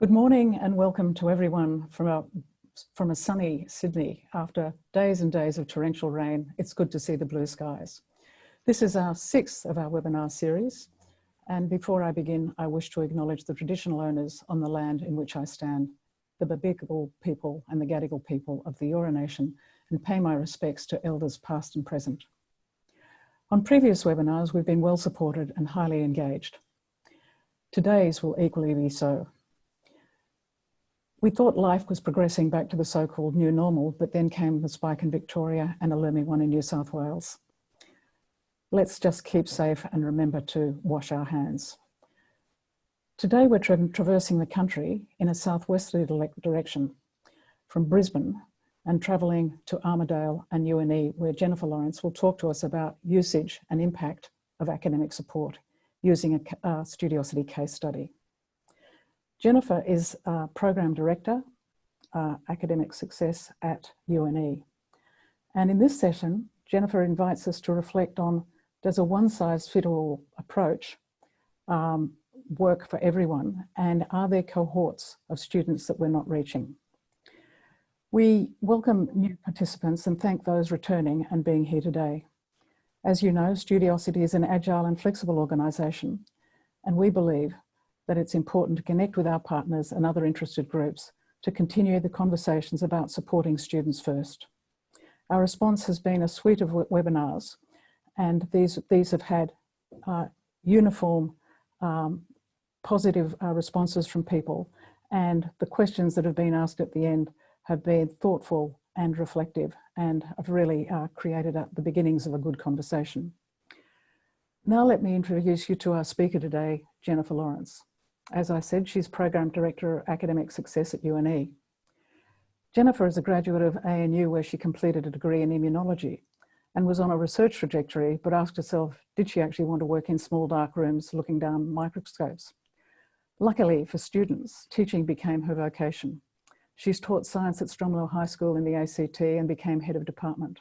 Good morning and welcome to everyone from a sunny Sydney. After days and days of torrential rain, it's good to see the blue skies. This is our sixth of our webinar series. And before I begin, I wish to acknowledge the traditional owners on the land in which I stand, the Babigal people and the Gadigal people of the Eora Nation, and pay my respects to elders past and present. On previous webinars, we've been well supported and highly engaged. Today's will equally be so. We thought life was progressing back to the so-called new normal, but then came the spike in Victoria and a looming one in New South Wales. Let's just keep safe and remember to wash our hands. Today we're traversing the country in a southwesterly direction from Brisbane and travelling to Armidale and UNE, where Jennifer Lawrence will talk to us about usage and impact of academic support using a Studiosity case study. Jennifer is Program Director, Academic Success at UNE. And in this session, Jennifer invites us to reflect on, does a one-size-fits-all approach work for everyone? And are there cohorts of students that we're not reaching? We welcome new participants and thank those returning and being here today. As you know, Studiosity is an agile and flexible organisation, and we believe that it's important to connect with our partners and other interested groups to continue the conversations about supporting students first. Our response has been a suite of webinars, and these have had uniform positive responses from people, and the questions that have been asked at the end have been thoughtful and reflective and have really created the beginnings of a good conversation. Now let me introduce you to our speaker today, Jennifer Lawrence. As I said, she's Program Director of Academic Success at UNE. Jennifer is a graduate of ANU, where she completed a degree in immunology and was on a research trajectory, but asked herself, did she actually want to work in small dark rooms looking down microscopes? Luckily for students, teaching became her vocation. She's taught science at Stromlo High School in the ACT and became head of department.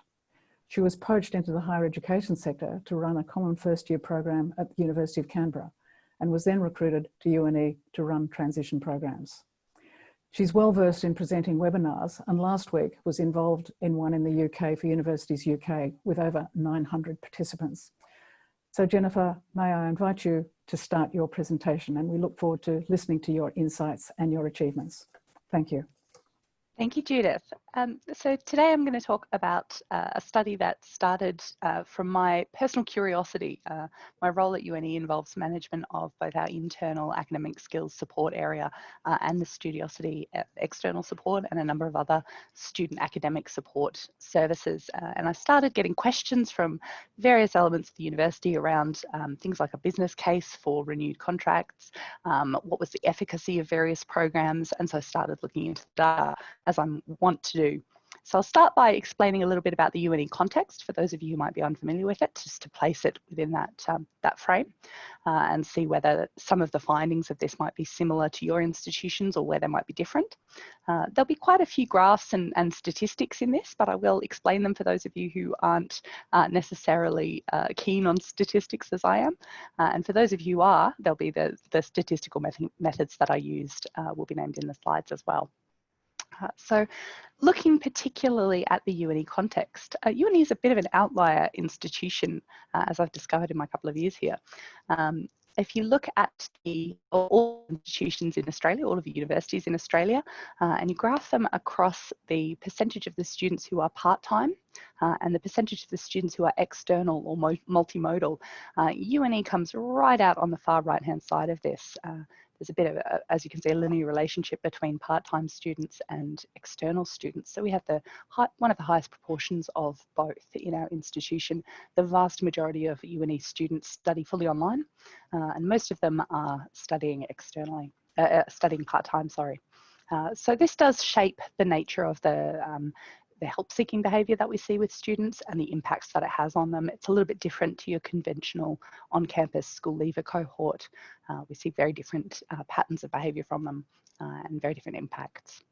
She was poached into the higher education sector to run a common first year program at the University of Canberra, and was then recruited to UNE to run transition programs. She's well versed in presenting webinars, and last week was involved in one in the UK for Universities UK with over 900 participants. So Jennifer, may I invite you to start your presentation, and we look forward to listening to your insights and your achievements. Thank you. Thank you, Judith. So today I'm going to talk about a study that started from my personal curiosity. My role at UNE involves management of both our internal academic skills support area and the Studiosity external support and a number of other student academic support services. And I started getting questions from various elements of the university around things like a business case for renewed contracts, what was the efficacy of various programs, and so I started looking into data, as I want to do. So I'll start by explaining a little bit about the UNE context for those of you who might be unfamiliar with it, just to place it within that frame and see whether some of the findings of this might be similar to your institutions or where they might be different. There'll be quite a few graphs and statistics in this, but I will explain them for those of you who aren't necessarily keen on statistics as I am. And for those of you who are, there'll be the statistical methods that I used will be named in the slides as well. So looking particularly at the UNE context, UNE is a bit of an outlier institution, as I've discovered in my couple of years here. If you look at all institutions in Australia, all of the universities in Australia, and you graph them across the percentage of the students who are part-time and the percentage of the students who are external or multimodal, UNE comes right out on the far right-hand side of this. There's a bit of, as you can see, a linear relationship between part-time students and external students. So we have one of the highest proportions of both in our institution. The vast majority of UNE students study fully online, and most of them are studying externally, studying part-time, sorry. So this does shape the nature of the help-seeking behaviour that we see with students and the impacts that it has on them. It's a little bit different to your conventional on-campus school leaver cohort. We see very different patterns of behaviour from them and very different impacts.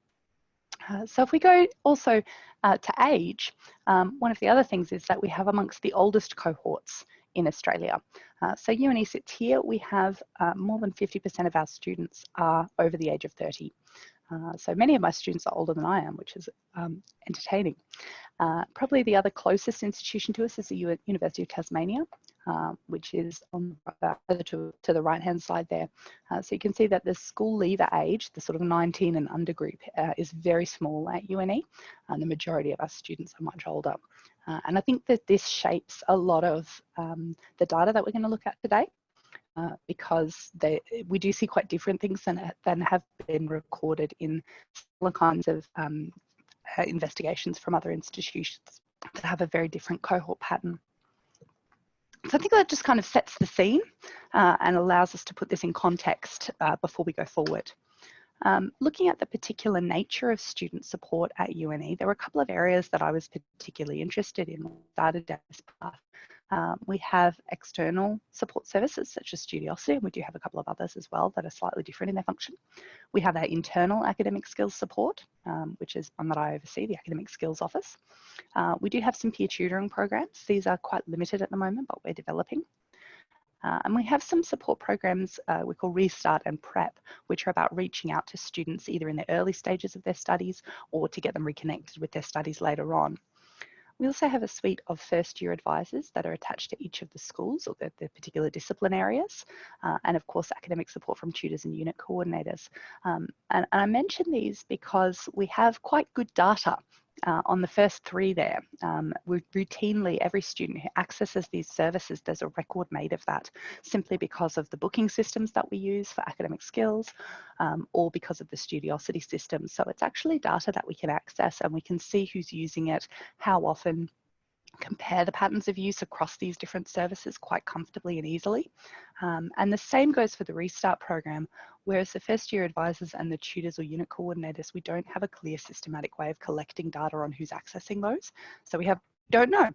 So if we go also to age, one of the other things is that we have amongst the oldest cohorts in Australia. So UNE sits here. We have more than 50% of our students are over the age of 30. So many of my students are older than I am, which is entertaining. Probably the other closest institution to us is the University of Tasmania, which is on to the right-hand side there. So you can see that the school leaver age, the sort of 19 and under group, is very small at UNE, and the majority of our students are much older. And I think that this shapes a lot of the data that we're going to look at today. Because we do see quite different things than have been recorded in similar kinds of investigations from other institutions that have a very different cohort pattern. So I think that just kind of sets the scene and allows us to put this in context before we go forward. Looking at the particular nature of student support at UNE, there were a couple of areas that I was particularly interested in when I started down this path. We have external support services such as Studiosity, and we do have a couple of others as well that are slightly different in their function. We have our internal academic skills support, which is one that I oversee, the Academic Skills Office. We do have some peer tutoring programs. These are quite limited at the moment, but we're developing. And we have some support programs we call Restart and Prep, which are about reaching out to students either in the early stages of their studies or to get them reconnected with their studies later on. We also have a suite of first-year advisors that are attached to each of the schools or the particular discipline areas, and of course academic support from tutors and unit coordinators. And I mention these because we have quite good data on the first three there. We routinely, every student who accesses these services, there's a record made of that, simply because of the booking systems that we use for academic skills, or because of the Studiosity system. So it's actually data that we can access, and we can see who's using it, how often, compare the patterns of use across these different services quite comfortably and easily. And the same goes for the Restart program, whereas the first year advisors and the tutors or unit coordinators, we don't have a clear systematic way of collecting data on who's accessing those. So we don't know.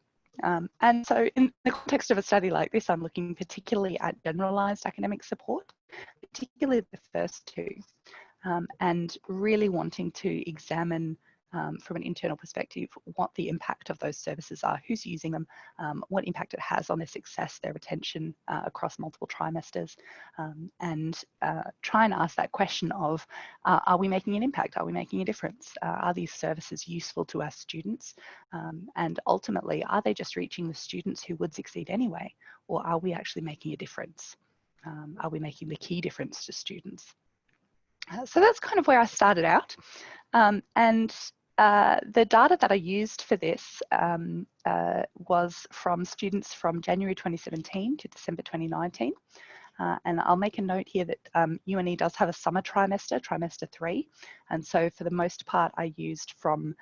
And so in the context of a study like this, I'm looking particularly at generalised academic support, particularly the first two, and really wanting to examine from an internal perspective what the impact of those services are, who's using them, what impact it has on their success, their retention across multiple trimesters, and try and ask that question of, are we making an impact? Are we making a difference? Are these services useful to our students? And ultimately, are they just reaching the students who would succeed anyway, or are we actually making a difference? Are we making the key difference to students? So that's kind of where I started out. The data that I used for this was from students from January 2017 to December 2019. And I'll make a note here that UNE does have a summer trimester, trimester 3. And so for the most part, I used from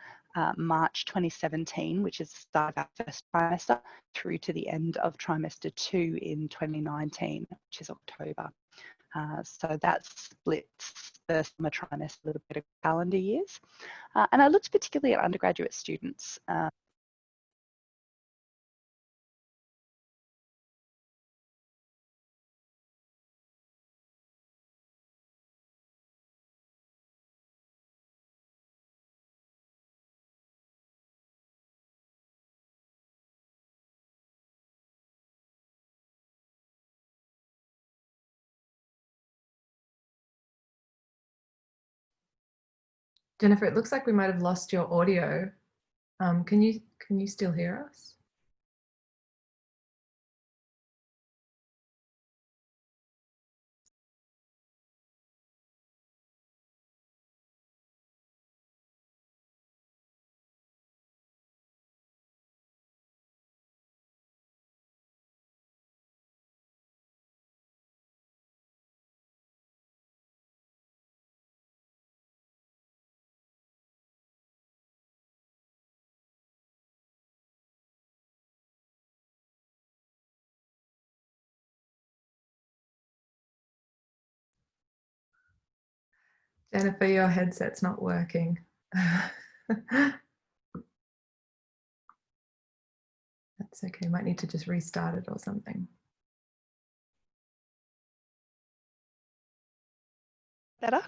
March 2017, which is the start of our first trimester, through to the end of trimester 2 in 2019, which is October. So that splits the summer trimester a little bit of calendar years. And I looked particularly at undergraduate students. Jennifer, it looks like we might have lost your audio. Can you still hear us? Jennifer, your headset's not working. That's okay, might need to just restart it or something. Better?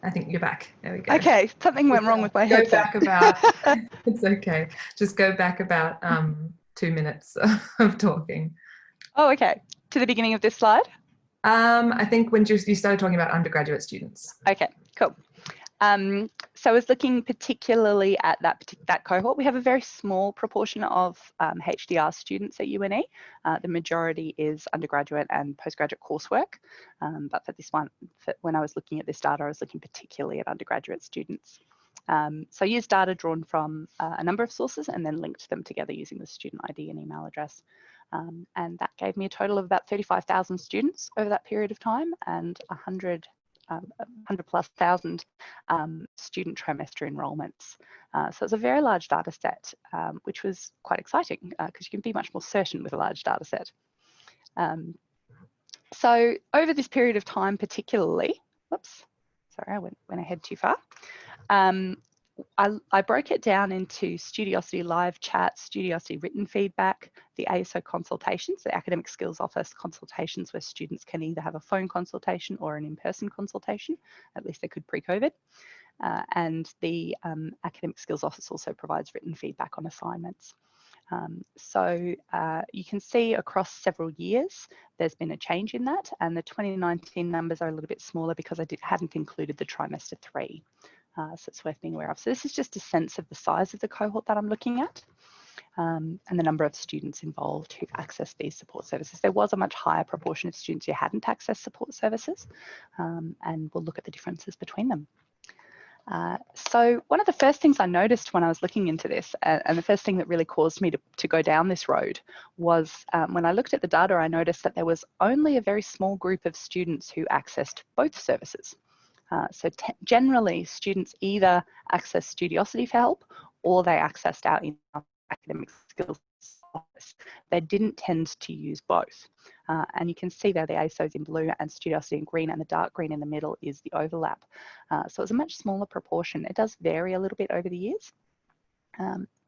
I think you're back. There we go. Okay, something went wrong with my headset. Go back about, it's okay. Just go back about 2 minutes of talking. Oh, okay. To the beginning of this slide? I think when you started talking about undergraduate students. Okay, cool. So I was looking particularly at that cohort. We have a very small proportion of HDR students at UNE. The majority is undergraduate and postgraduate coursework. But for this one, when I was looking at this data, I was looking particularly at undergraduate students. So I used data drawn from a number of sources and then linked them together using the student ID and email address. And that gave me a total of about 35,000 students over that period of time and 100 plus thousand student trimester enrolments. So it's a very large data set, which was quite exciting because you can be much more certain with a large data set. So over this period of time particularly, whoops, sorry, I went ahead too far. I broke it down into Studiosity live chat, Studiosity written feedback, the ASO consultations, the Academic Skills Office consultations where students can either have a phone consultation or an in-person consultation, at least they could pre-COVID. And the Academic Skills Office also provides written feedback on assignments. So you can see across several years, there's been a change in that, and the 2019 numbers are a little bit smaller because I hadn't included the trimester 3. So it's worth being aware of. So this is just a sense of the size of the cohort that I'm looking at and the number of students involved who've accessed these support services. There was a much higher proportion of students who hadn't accessed support services, and we'll look at the differences between them. So one of the first things I noticed when I was looking into this, and the first thing that really caused me to go down this road was when I looked at the data, I noticed that there was only a very small group of students who accessed both services. So generally, students either access Studiosity for help or they accessed our Academic Skills Office. They didn't tend to use both. And you can see there the ASOs in blue and Studiosity in green, and the dark green in the middle is the overlap. So it's a much smaller proportion. It does vary a little bit over the years.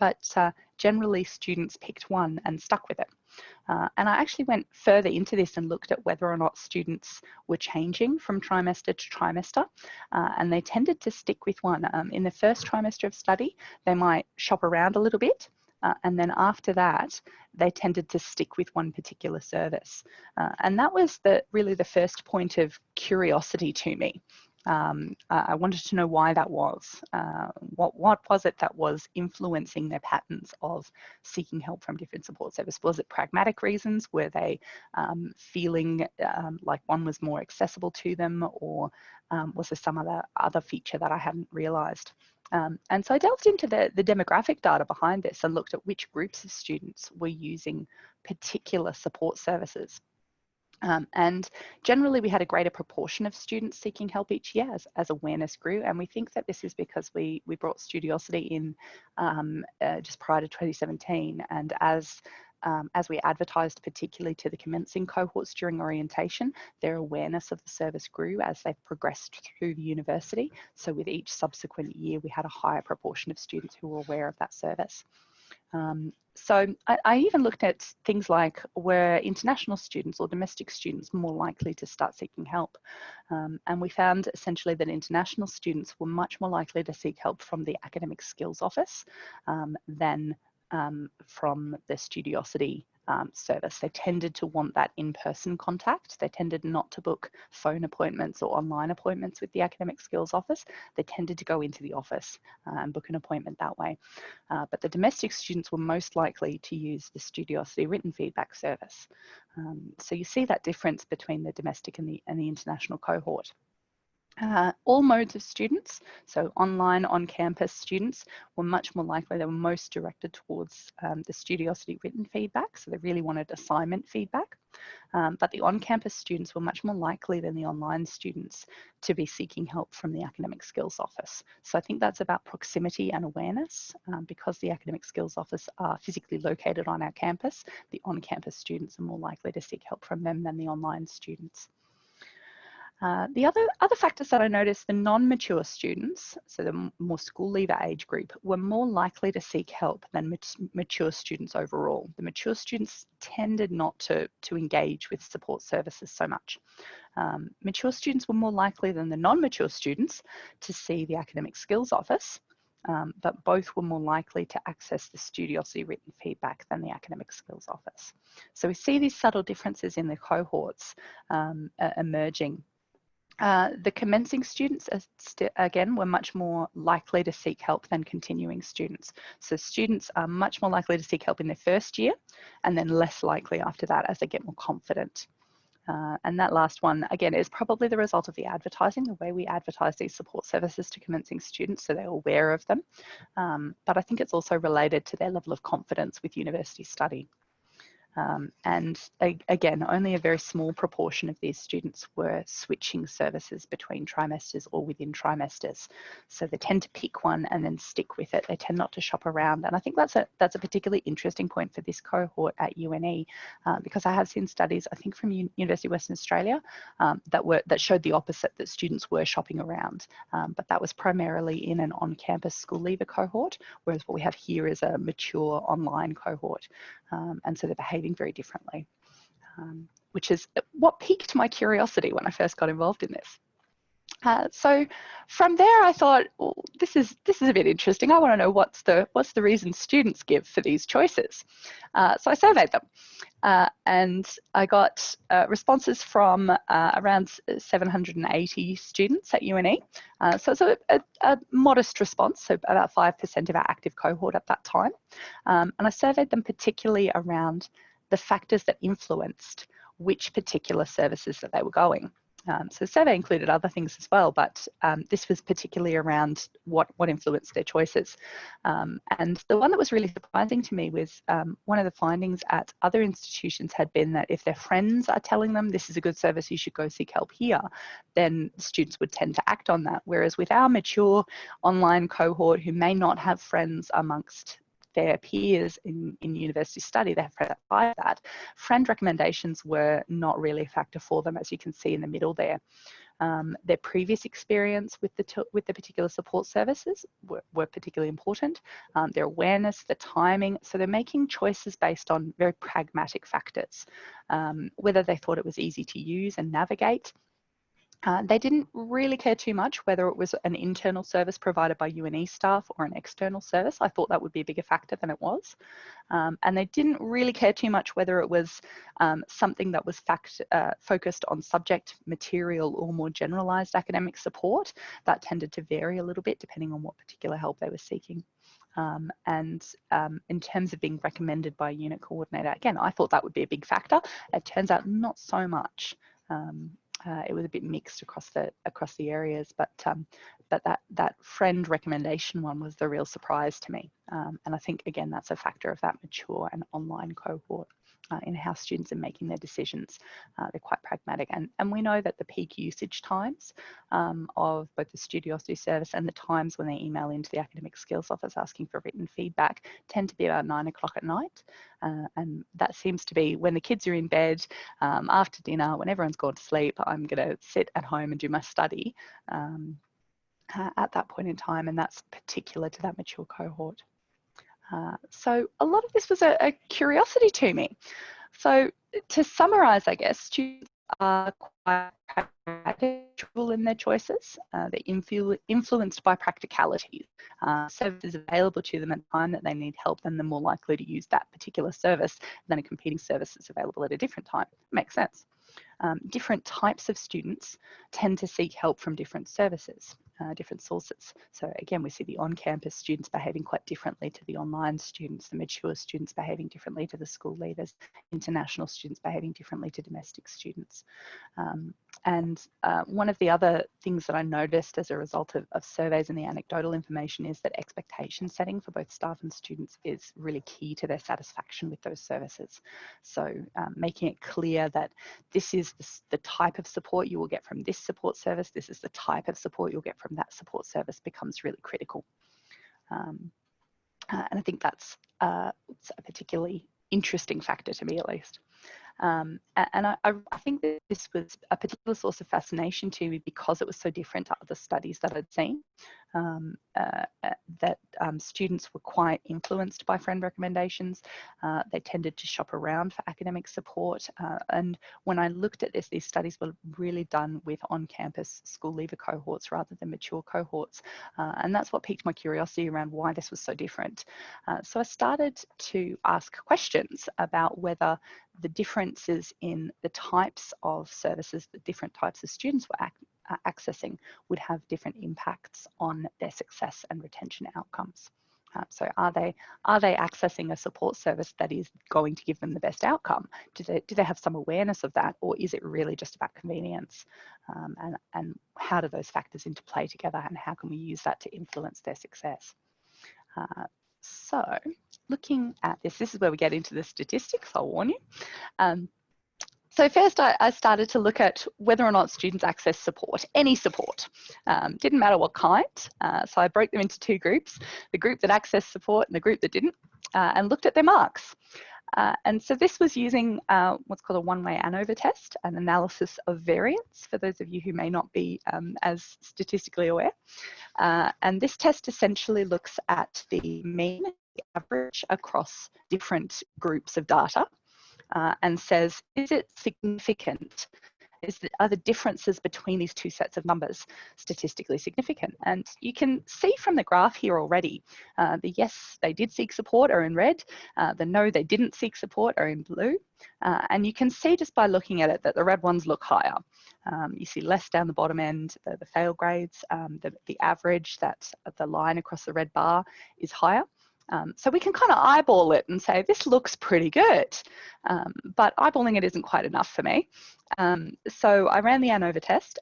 But generally students picked one and stuck with it. And I actually went further into this and looked at whether or not students were changing from trimester to trimester, and they tended to stick with one. In the first trimester of study, they might shop around a little bit, and then after that, they tended to stick with one particular service. And that was really the first point of curiosity to me. I wanted to know why that was. What was it that was influencing their patterns of seeking help from different support services? Was it pragmatic reasons? Were they feeling like one was more accessible to them, or was there some other feature that I hadn't realised? And so I delved into the demographic data behind this and looked at which groups of students were using particular support services. And generally, we had a greater proportion of students seeking help each year as awareness grew. And we think that this is because we brought Studiosity in just prior to 2017. And as we advertised, particularly to the commencing cohorts during orientation, their awareness of the service grew as they progressed through the university. So with each subsequent year, we had a higher proportion of students who were aware of that service. So I even looked at things like, were international students or domestic students more likely to start seeking help? And we found essentially that international students were much more likely to seek help from the Academic Skills Office than from the Studiosity service. They tended to want that in-person contact. They tended not to book phone appointments or online appointments with the Academic Skills Office. They tended to go into the office and book an appointment that way. But the domestic students were most likely to use the Studiosity written feedback service. So you see that difference between the domestic and the international cohort. All modes of students, so online, on-campus students, were much more likely, they were most directed towards the Studiosity written feedback, so they really wanted assignment feedback. But the on-campus students were much more likely than the online students to be seeking help from the Academic Skills Office. So I think that's about proximity and awareness. Because the Academic Skills Office are physically located on our campus, the on-campus students are more likely to seek help from them than the online students. The other factors that I noticed, the non-mature students, so the more school leaver age group, were more likely to seek help than mature students overall. The mature students tended not to engage with support services so much. Mature students were more likely than the non-mature students to see the Academic Skills Office, but both were more likely to access the Studiosity written feedback than the Academic Skills Office. So we see these subtle differences in the cohorts emerging. The commencing students, again, were much more likely to seek help than continuing students. So students are much more likely to seek help in their first year and then less likely after that as they get more confident. And that last one, again, is probably the result of the advertising, the way we advertise these support services to commencing students so they're aware of them. But I think it's also related to their level of confidence with university study. And again, only a very small proportion of these students were switching services between trimesters or within trimesters. So they tend to pick one and then stick with it. They tend not to shop around. And I think that's a particularly interesting point for this cohort at UNE, because I have seen studies, I think from University of Western Australia, that showed the opposite, that students were shopping around. But that was primarily in an on-campus school leaver cohort, whereas what we have here is a mature online cohort. And so they're behaving very differently, which is what piqued my curiosity when I first got involved in this. So from there, I thought, well, this is a bit interesting. I want to know what's the reason students give for these choices. So I surveyed them, and I got responses from around 780 students at UNE. So it's a modest response, so about 5% of our active cohort at that time. And I surveyed them particularly around the factors that influenced which particular services that they were going. So the survey included other things as well, but this was particularly around what influenced their choices. And the one that was really surprising to me was one of the findings at other institutions had been that if their friends are telling them this is a good service, you should go seek help here, then students would tend to act on that. Whereas with our mature online cohort who may not have friends amongst their peers in university study, they have friends outside that, friend recommendations were not really a factor for them, as you can see in the middle there. Their previous experience with the particular support services were particularly important. Their awareness, the timing, so they're making choices based on very pragmatic factors. Whether they thought it was easy to use and navigate. They didn't really care too much whether it was an internal service provided by UNE staff or an external service. I thought that would be a bigger factor than it was. And they didn't really care too much whether it was something that was focused on subject material or more generalised academic support. That tended to vary a little bit depending on what particular help they were seeking. And in terms of being recommended by a unit coordinator, again, I thought that would be a big factor. It turns out not so much. It was a bit mixed across the areas, but that friend recommendation one was the real surprise to me. And I think, again, that's a factor of that mature and online cohort in how students are making their decisions. They're quite pragmatic. And we know that the peak usage times of both the Studiosity service and the times when they email into the Academic Skills Office asking for written feedback tend to be about 9 o'clock at night. And that seems to be when the kids are in bed, after dinner, when everyone's gone to sleep, I'm going to sit at home and do my study at that point in time. And that's particular to that mature cohort. So a lot of this was a curiosity to me. So to summarise, I guess, students are quite pragmatic in their choices. They're influenced by practicalities. Services available to them at the time that they need help, then they're more likely to use that particular service than a competing service that's available at a different time. Makes sense. Different types of students tend to seek help from different services, different sources. So again, we see the on-campus students behaving quite differently to the online students, the mature students behaving differently to the school leaders, international students behaving differently to domestic students. And one of the other things that I noticed as a result of surveys and the anecdotal information is that expectation setting for both staff and students is really key to their satisfaction with those services. So making it clear that this is the type of support you will get from this support service, this is the type of support you'll get from that support service becomes really critical. And I think that's a particularly interesting factor to me, at least. And I think that this was a particular source of fascination to me because it was so different to other studies that I'd seen. that students were quite influenced by friend recommendations. They tended to shop around for academic support. And when I looked at this, these studies were really done with on-campus school leaver cohorts rather than mature cohorts. And that's what piqued my curiosity around why this was so different. So I started to ask questions about whether the differences in the types of services that different types of students were accessing would have different impacts on their success and retention outcomes. So are they accessing a support service that is going to give them the best outcome? Do they have some awareness of that, or is it really just about convenience? And how do those factors interplay together, and how can we use that to influence their success? So looking at this is where we get into the statistics, I'll warn you. So first I started to look at whether or not students access support, any support. Didn't matter what kind. So I broke them into two groups, the group that accessed support and the group that didn't, and looked at their marks. And so this was using what's called a one-way ANOVA test, an analysis of variance, for those of you who may not be as statistically aware. And this test essentially looks at the mean, the average across different groups of data. And says, is it significant? Are the differences between these two sets of numbers statistically significant? And you can see from the graph here already, the yes, they did seek support are in red, the no, they didn't seek support are in blue. And you can see just by looking at it that the red ones look higher. You see less down the bottom end, the fail grades, the average, that the line across the red bar is higher. So we can kind of eyeball it and say, this looks pretty good, but eyeballing it isn't quite enough for me. So I ran the ANOVA test,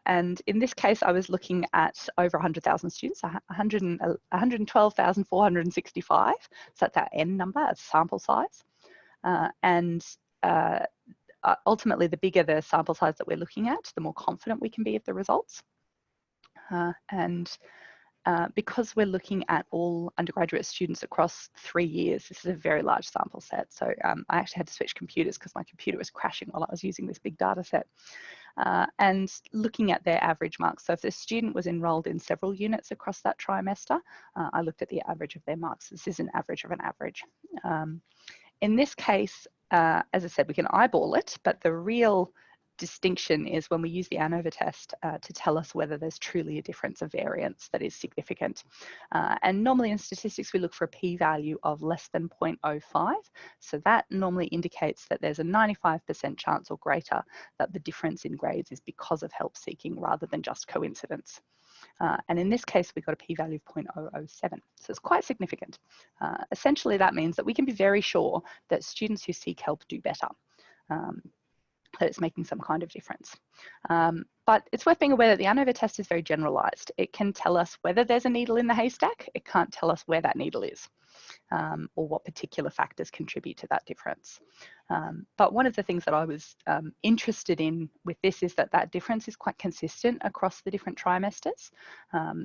and in this case, I was looking at over 100,000 students, 112,465. So that's our N number, a sample size. Ultimately, the bigger the sample size that we're looking at, the more confident we can be of the results. Because we're looking at all undergraduate students across 3 years, this is a very large sample set. So I actually had to switch computers because my computer was crashing while I was using this big data set. And looking at their average marks. So if the student was enrolled in several units across that trimester, I looked at the average of their marks. This is an average of an average. In this case, as I said, we can eyeball it, but the real distinction is when we use the ANOVA test to tell us whether there's truly a difference of variance that is significant. And normally in statistics, we look for a p-value of less than 0.05. So that normally indicates that there's a 95% chance or greater that the difference in grades is because of help seeking rather than just coincidence. And in this case, we got a p-value of 0.007. So it's quite significant. Essentially, that means that we can be very sure that students who seek help do better. That it's making some kind of difference. But it's worth being aware that the ANOVA test is very generalized. It can tell us whether there's a needle in the haystack. It can't tell us where that needle is, or what particular factors contribute to that difference. But one of the things that I was interested in with this is that that difference is quite consistent across the different trimesters.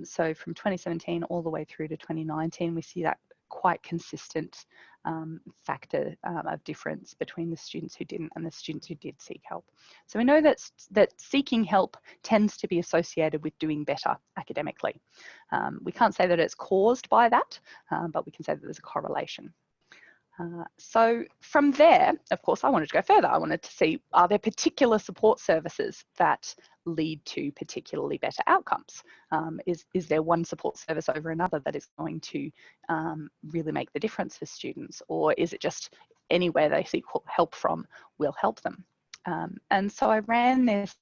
So from 2017 all the way through to 2019, we see that quite consistent factor of difference between the students who didn't and the students who did seek help. So we know that seeking help tends to be associated with doing better academically. We can't say that it's caused by that, but we can say that there's a correlation. So from there, of course, I wanted to go further. I wanted to see, are there particular support services that lead to particularly better outcomes? Is there one support service over another that is going to really make the difference for students? Or is it just anywhere they seek help from will help them? And so I ran this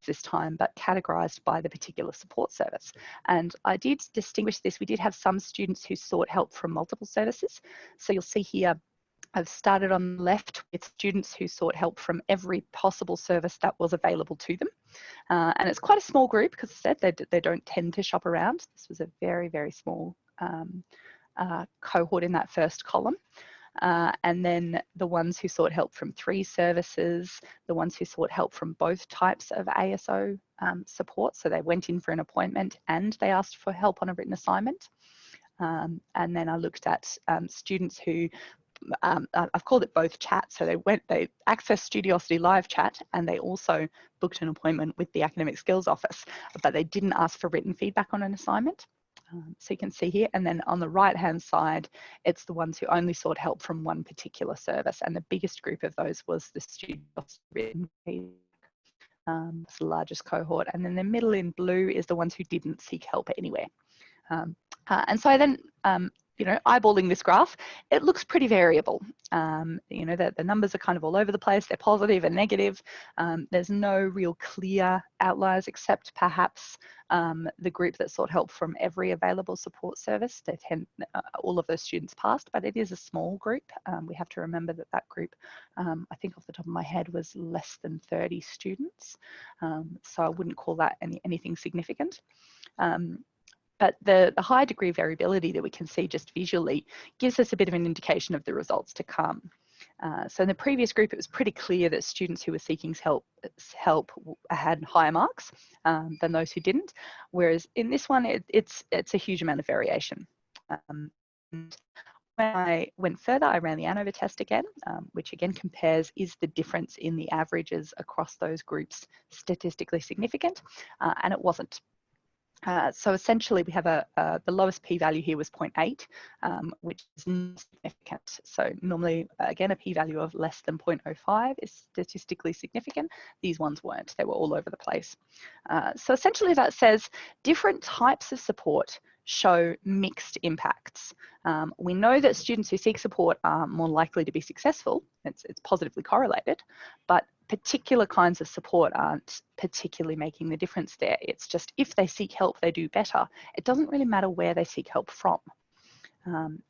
this time, but categorized by the particular support service. And I did distinguish this. We did have some students who sought help from multiple services. So you'll see here, I've started on the left with students who sought help from every possible service that was available to them. And it's quite a small group because I said they don't tend to shop around. This was a very, very small cohort in that first column. And then the ones who sought help from 3 services, the ones who sought help from both types of ASO support. So they went in for an appointment and they asked for help on a written assignment. And then I looked at students who I've called it both chats. So they accessed Studiosity live chat, and they also booked an appointment with the Academic Skills Office, but they didn't ask for written feedback on an assignment. So you can see here, and then on the right hand side, it's the ones who only sought help from one particular service, and the biggest group of those was the Studiosity written feedback. It's the largest cohort, and then the middle in blue is the ones who didn't seek help anywhere. And so then, you know, eyeballing this graph, it looks pretty variable. You know, the numbers are kind of all over the place. They're positive and negative. There's no real clear outliers, except perhaps the group that sought help from every available support service. They all of those students passed, but it is a small group. We have to remember that that group, I think off the top of my head, was less than 30 students. So I wouldn't call that anything significant. But the high degree of variability that we can see just visually gives us a bit of an indication of the results to come. So in the previous group, it was pretty clear that students who were seeking help had higher marks than those who didn't, whereas in this one, it's a huge amount of variation. And when I went further, I ran the ANOVA test again, which again compares, is the difference in the averages across those groups statistically significant? And it wasn't. So essentially we have the lowest p-value here was 0.8, which is not significant. So normally, again, a p-value of less than 0.05 is statistically significant. These ones weren't, they were all over the place. So essentially that says different types of support show mixed impacts. We know that students who seek support are more likely to be successful. It's positively correlated, but particular kinds of support aren't particularly making the difference there. It's just if they seek help, they do better. It doesn't really matter where they seek help from.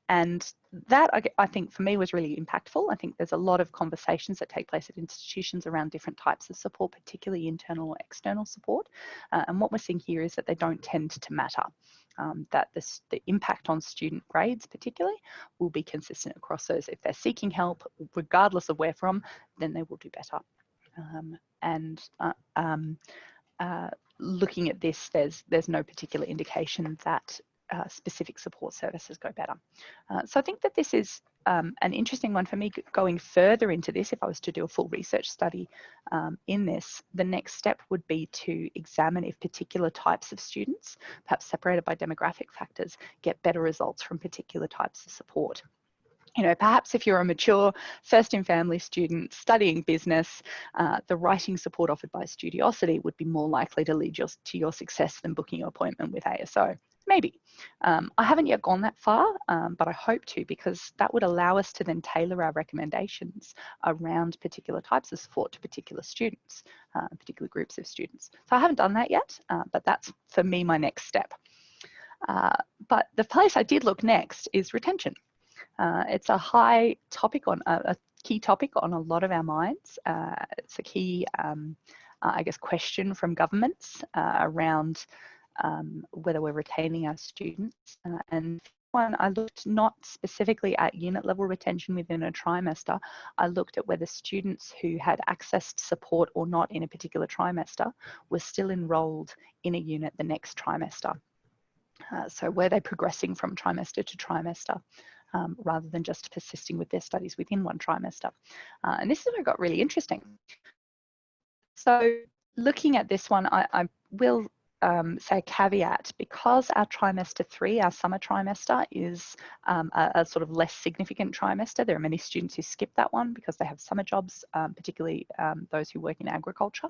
And that, I think, for me was really impactful. I think there's a lot of conversations that take place at institutions around different types of support, particularly internal or external support. And what we're seeing here is that they don't tend to matter. That the impact on student grades particularly will be consistent across those. If they're seeking help, regardless of where from, then they will do better. Looking at this, there's no particular indication that specific support services go better. So I think that this is an interesting one for me going further into this. If I was to do a full research study in this, the next step would be to examine if particular types of students, perhaps separated by demographic factors, get better results from particular types of support. You know, perhaps if you're a mature first-in-family student studying business, the writing support offered by Studiosity would be more likely to lead to your success than booking your appointment with ASO. Maybe. I haven't yet gone that far, but I hope to, because that would allow us to then tailor our recommendations around particular types of support to particular students, particular groups of students. So I haven't done that yet, but that's, for me, my next step. But the place I did look next is retention. It's a high topic a key topic on a lot of our minds. It's a key, I guess, question from governments around whether we're retaining our students. And one, I looked not specifically at unit level retention within a trimester. I looked at whether students who had accessed support or not in a particular trimester were still enrolled in a unit the next trimester. So were they progressing from trimester to trimester? Rather than just persisting with their studies within one trimester. And this is where it got really interesting. So looking at this one, I will say a caveat, because our trimester 3, our summer trimester, is a sort of less significant trimester. There are many students who skip that one because they have summer jobs, particularly those who work in agriculture,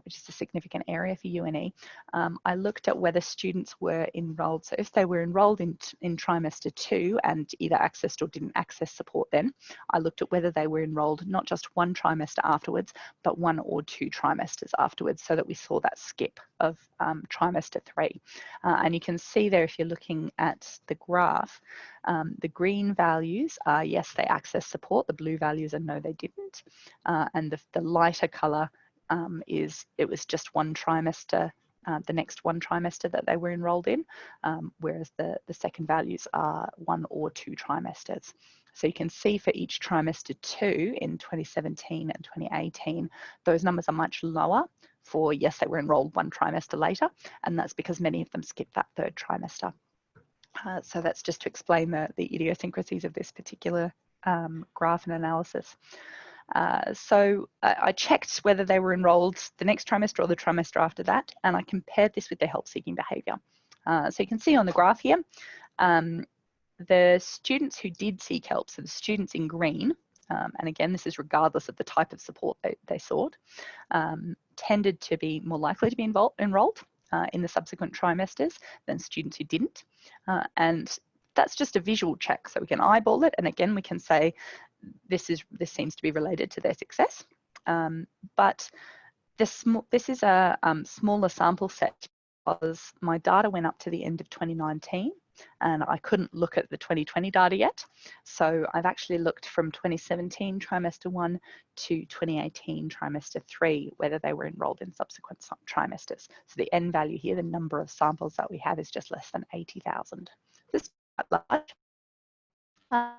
which is a significant area for UNE. I looked at whether students were enrolled. So if they were enrolled in trimester 2 and either accessed or didn't access support then, I looked at whether they were enrolled not just one trimester afterwards, but 1 or 2 trimesters afterwards, so that we saw that skip of trimester 3. And you can see there, if you're looking at the graph, the green values are yes, they access support. The blue values are no, they didn't. And the lighter color is it was just one trimester, the next one trimester that they were enrolled in, whereas the second values are 1 or 2 trimesters. So you can see for each trimester 2 in 2017 and 2018, those numbers are much lower for yes, they were enrolled 1 trimester later, and that's because many of them skipped that 3rd trimester. So that's just to explain the idiosyncrasies of this particular graph and analysis. So I checked whether they were enrolled the next trimester or the trimester after that, and I compared this with their help-seeking behaviour. So you can see on the graph here, the students who did seek help, so the students in green, and again, this is regardless of the type of support they sought, tended to be more likely to be enrolled in the subsequent trimesters than students who didn't. And that's just a visual check, so we can eyeball it, and again, we can say this seems to be related to their success. But this is a smaller sample set because my data went up to the end of 2019 and I couldn't look at the 2020 data yet. So I've actually looked from 2017 trimester 1 to 2018 trimester 3, whether they were enrolled in subsequent trimesters. So the N value here, the number of samples that we have, is just less than 80,000. This is quite large.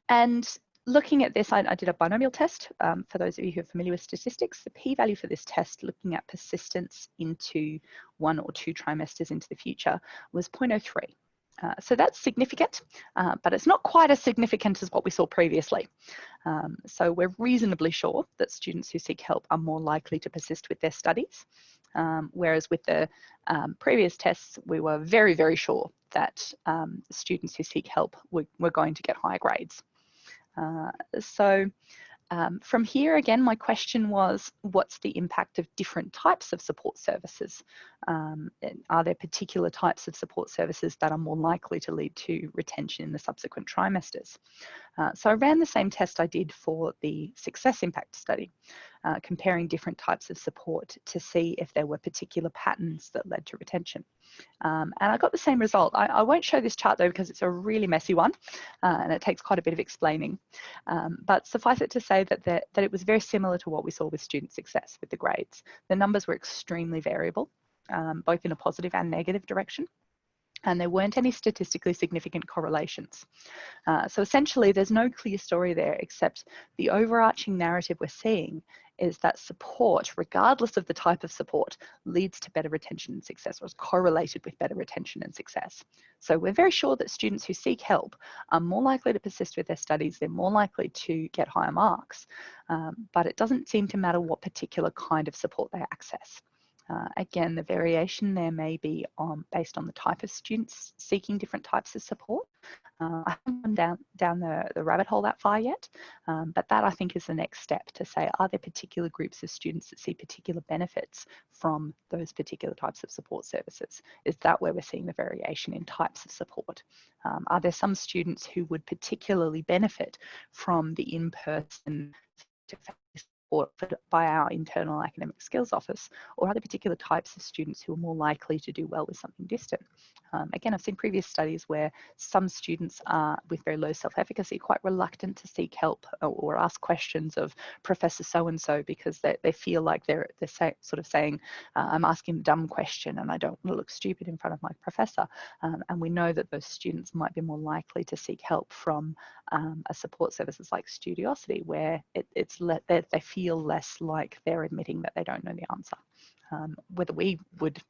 And looking at this, I did a binomial test. For those of you who are familiar with statistics, the p-value for this test, looking at persistence into 1 or 2 trimesters into the future, was 0.03. So that's significant, but it's not quite as significant as what we saw previously. So we're reasonably sure that students who seek help are more likely to persist with their studies, whereas with the previous tests, we were very, very sure that students who seek help were going to get higher grades. From here, again, my question was, what's the impact of different types of support services? Are there particular types of support services that are more likely to lead to retention in the subsequent trimesters? So I ran the same test I did for the success impact study, comparing different types of support to see if there were particular patterns that led to retention. And I got the same result. I won't show this chart though because it's a really messy one and it takes quite a bit of explaining. But suffice it to say that it was very similar to what we saw with student success with the grades. The numbers were extremely variable, both in a positive and negative direction. And there weren't any statistically significant correlations. So essentially, there's no clear story there, except the overarching narrative we're seeing is that support, regardless of the type of support, leads to better retention and success, or is correlated with better retention and success. So we're very sure that students who seek help are more likely to persist with their studies, they're more likely to get higher marks, but it doesn't seem to matter what particular kind of support they access. Again, the variation there may be based on the type of students seeking different types of support. I haven't gone down the rabbit hole that far yet, but that I think is the next step to say, are there particular groups of students that see particular benefits from those particular types of support services? Is that where we're seeing the variation in types of support? Are there some students who would particularly benefit from the in-person support by our internal academic skills office, or are there particular types of students who are more likely to do well with something distant? Again, I've seen previous studies where some students are, with very low self-efficacy, quite reluctant to seek help or ask questions of Professor so-and-so because they feel like they're sort of saying, I'm asking a dumb question and I don't want to look stupid in front of my professor. And we know that those students might be more likely to seek help from a support services like Studiosity, where they feel less like they're admitting that they don't know the answer. Whether we would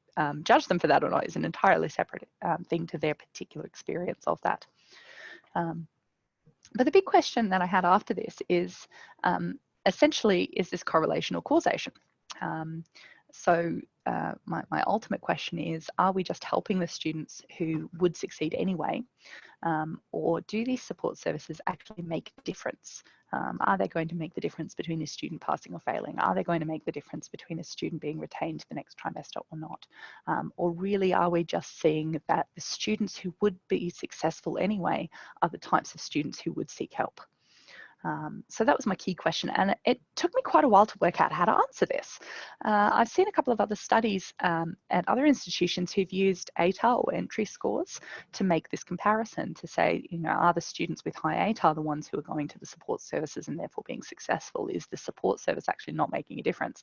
judge them for that or not is an entirely separate thing to their particular experience of that. But the big question that I had after this is, essentially, is this correlation or causation? So my ultimate question is, are we just helping the students who would succeed anyway? Or do these support services actually make a difference? Are they going to make the difference between a student passing or failing? Are they going to make the difference between a student being retained to the next trimester or not? Or really, are we just seeing that the students who would be successful anyway are the types of students who would seek help? So that was my key question, and it took me quite a while to work out how to answer this. I've seen a couple of other studies at other institutions who've used ATAR or entry scores to make this comparison, to say, you know, are the students with high ATAR the ones who are going to the support services and therefore being successful? Is the support service actually not making a difference?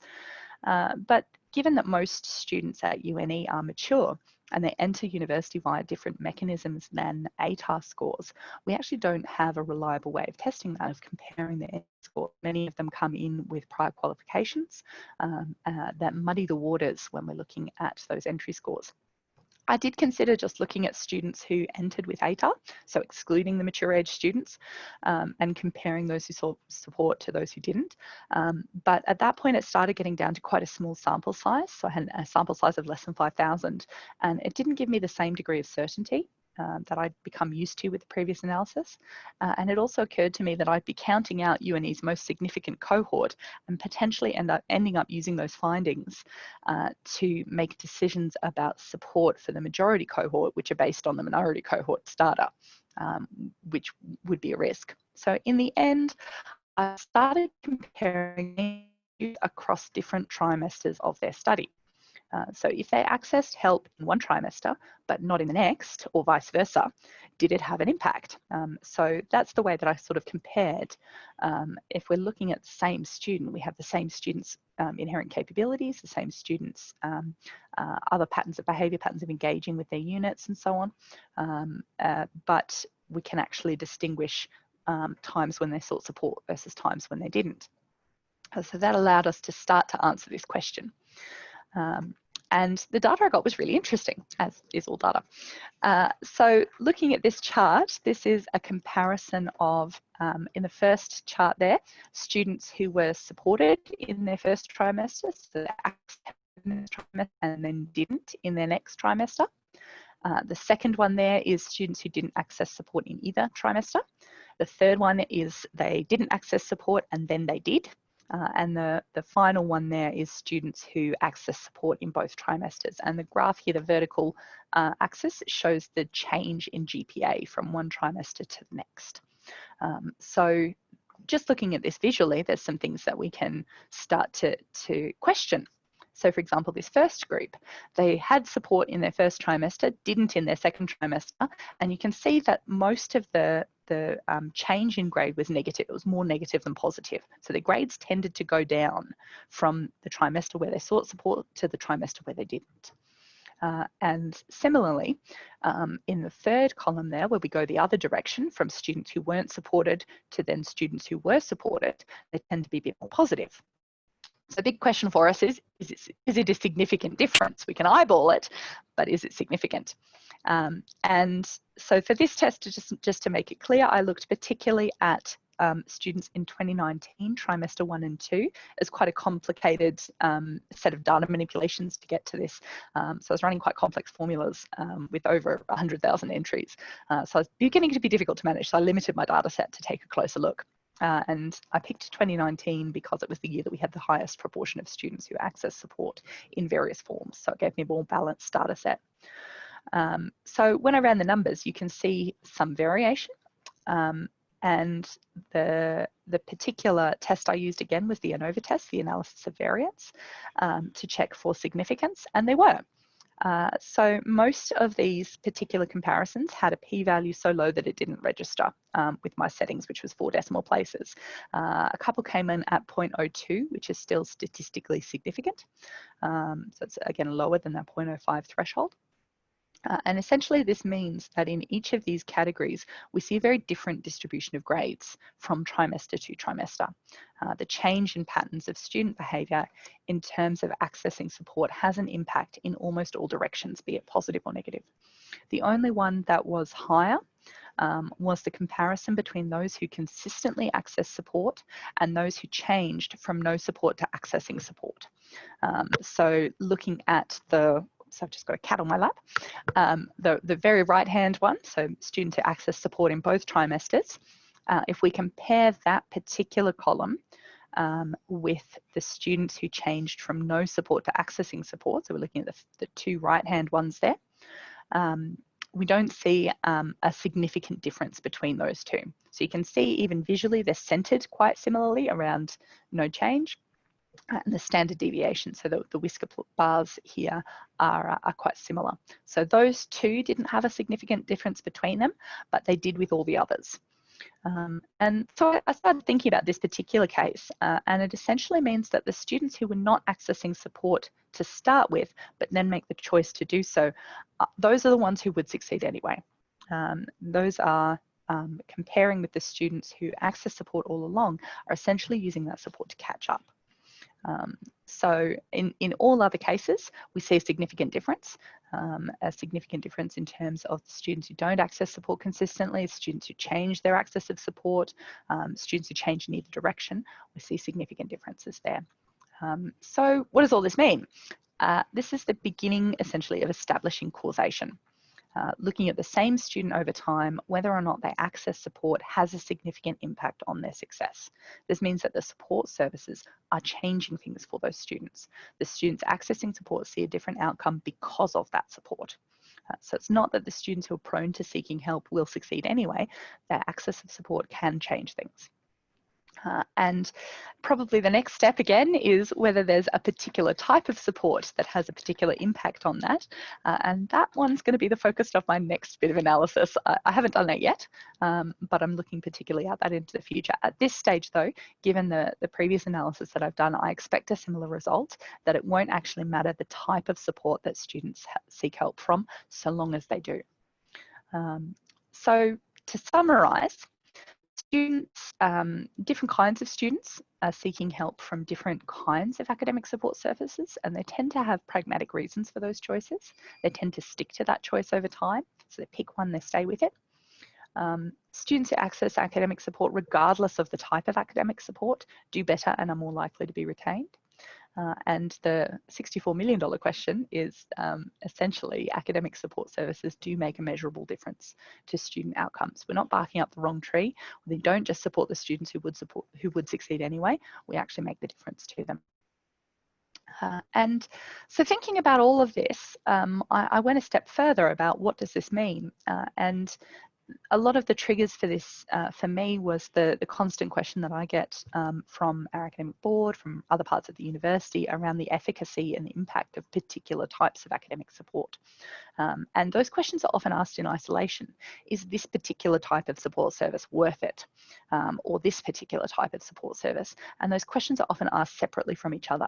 But given that most students at UNE are mature and they enter university via different mechanisms than ATAR scores, we actually don't have a reliable way of testing that, of comparing their score. Many of them come in with prior qualifications that muddy the waters when we're looking at those entry scores. I did consider just looking at students who entered with ATAR, so excluding the mature age students, and comparing those who saw support to those who didn't. But at that point, it started getting down to quite a small sample size. So I had a sample size of less than 5,000, and it didn't give me the same degree of certainty that I'd become used to with the previous analysis. And it also occurred to me that I'd be counting out UNE's most significant cohort and potentially ending up using those findings to make decisions about support for the majority cohort, which are based on the minority cohort's data, which would be a risk. So in the end, I started comparing across different trimesters of their study. So if they accessed help in one trimester, but not in the next, or vice versa, did it have an impact? So that's the way that I sort of compared. If we're looking at the same student, we have the same students' inherent capabilities, the same students' other patterns of behaviour, patterns of engaging with their units and so on. But we can actually distinguish times when they sought support versus times when they didn't. So that allowed us to start to answer this question. And the data I got was really interesting, as is all data. So looking at this chart, this is a comparison of, in the first chart there, students who were supported in their first trimester, so and then didn't in their next trimester. The second one there is students who didn't access support in either trimester. The third one is they didn't access support and then they did. And the final one there is students who access support in both trimesters. And the graph here, the vertical axis, shows the change in GPA from one trimester to the next. So just looking at this visually, there's some things that we can start to question. So for example, this first group, they had support in their first trimester, didn't in their second trimester, and you can see that most of the change in grade was negative. It was more negative than positive. So the grades tended to go down from the trimester where they sought support to the trimester where they didn't. And similarly, in the third column there, where we go the other direction from students who weren't supported to then students who were supported, they tend to be a bit more positive. So the big question for us is it a significant difference? We can eyeball it, but is it significant? And so for this test, just to make it clear, I looked particularly at students in 2019, trimester 1 and 2. It's quite a complicated set of data manipulations to get to this. So I was running quite complex formulas with over 100,000 entries. So it's beginning to be difficult to manage. So I limited my data set to take a closer look. And I picked 2019 because it was the year that we had the highest proportion of students who accessed support in various forms. So it gave me a more balanced data set. So when I ran the numbers, you can see some variation. And the particular test I used again was the ANOVA test, the analysis of variance, to check for significance, and they were. So most of these particular comparisons had a p-value so low that it didn't register with my settings, which was 4 decimal places. A couple came in at 0.02, which is still statistically significant. So it's again lower than that 0.05 threshold. And essentially this means that in each of these categories, we see a very different distribution of grades from trimester to trimester. The change in patterns of student behaviour in terms of accessing support has an impact in almost all directions, be it positive or negative. The only one that was higher was the comparison between those who consistently access support and those who changed from no support to accessing support. So looking at so I've just got a cat on my lap. The very right-hand one, so student to access support in both trimesters. If we compare that particular column with the students who changed from no support to accessing support, so we're looking at the two right-hand ones there, we don't see a significant difference between those two. So you can see even visually they're centered quite similarly around no change. And the standard deviation, so the whisker bars here are quite similar. So those two didn't have a significant difference between them, but they did with all the others. And so I started thinking about this particular case, and it essentially means that the students who were not accessing support to start with, but then make the choice to do so, those are the ones who would succeed anyway. Those are comparing with the students who access support all along, are essentially using that support to catch up. So in all other cases, we see a significant difference in terms of the students who don't access support consistently, students who change their access of support, students who change in either direction. We see significant differences there. So what does all this mean? This is the beginning, essentially, of establishing causation. Looking at the same student over time, whether or not they access support has a significant impact on their success. This means that the support services are changing things for those students. The students accessing support see a different outcome because of that support. So it's not that the students who are prone to seeking help will succeed anyway. Their access of support can change things. And probably the next step again is whether there's a particular type of support that has a particular impact on that. And that one's going to be the focus of my next bit of analysis. I haven't done that yet, but I'm looking particularly at that into the future. At this stage though, given the previous analysis that I've done, I expect a similar result, that it won't actually matter the type of support that students seek help from, so long as they do. So to summarise, students, different kinds of students are seeking help from different kinds of academic support services, and they tend to have pragmatic reasons for those choices. They tend to stick to that choice over time, so they pick one, they stay with it. Students who access academic support, regardless of the type of academic support, do better and are more likely to be retained. And the $64 million question is essentially academic support services do make a measurable difference to student outcomes. We're not barking up the wrong tree. They don't just support the students who would succeed anyway. We actually make the difference to them. And so thinking about all of this, I went a step further about what does this mean, and a lot of the triggers for this, for me, was the constant question that I get from our academic board, from other parts of the university, around the efficacy and the impact of particular types of academic support. And those questions are often asked in isolation. Is this particular type of support service worth it? Or this particular type of support service? And those questions are often asked separately from each other.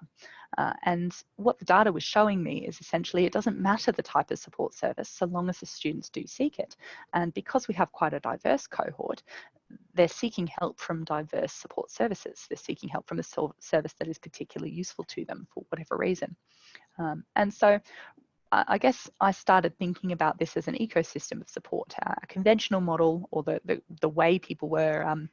And what the data was showing me is essentially it doesn't matter the type of support service so long as the students do seek it. And because we have quite a diverse cohort, they're seeking help from diverse support services. They're seeking help from a service that is particularly useful to them for whatever reason. And so I guess I started thinking about this as an ecosystem of support. A conventional model, or the way people were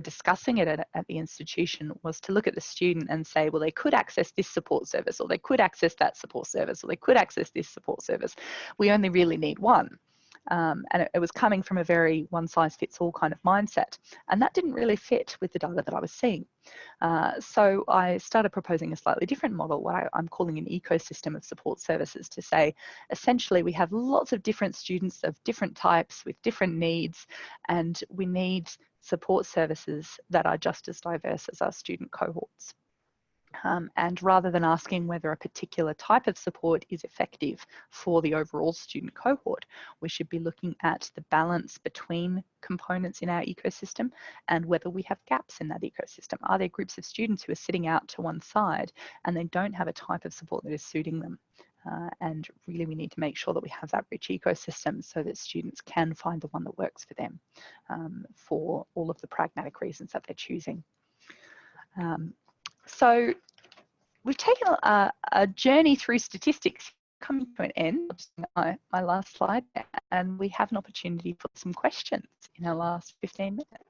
discussing it at the institution, was to look at the student and say, well, they could access this support service, or they could access that support service, or they could access this support service. We only really need one. And it was coming from a very one-size-fits-all kind of mindset. And that didn't really fit with the data that I was seeing. So I started proposing a slightly different model, what I'm calling an ecosystem of support services, to say, essentially, we have lots of different students of different types with different needs, and we need support services that are just as diverse as our student cohorts. And rather than asking whether a particular type of support is effective for the overall student cohort, we should be looking at the balance between components in our ecosystem and whether we have gaps in that ecosystem. Are there groups of students who are sitting out to one side and they don't have a type of support that is suiting them? And really we need to make sure that we have that rich ecosystem so that students can find the one that works for them for all of the pragmatic reasons that they're choosing. So we've taken a journey through statistics, coming to an end, my last slide, and we have an opportunity for some questions in our last 15 minutes.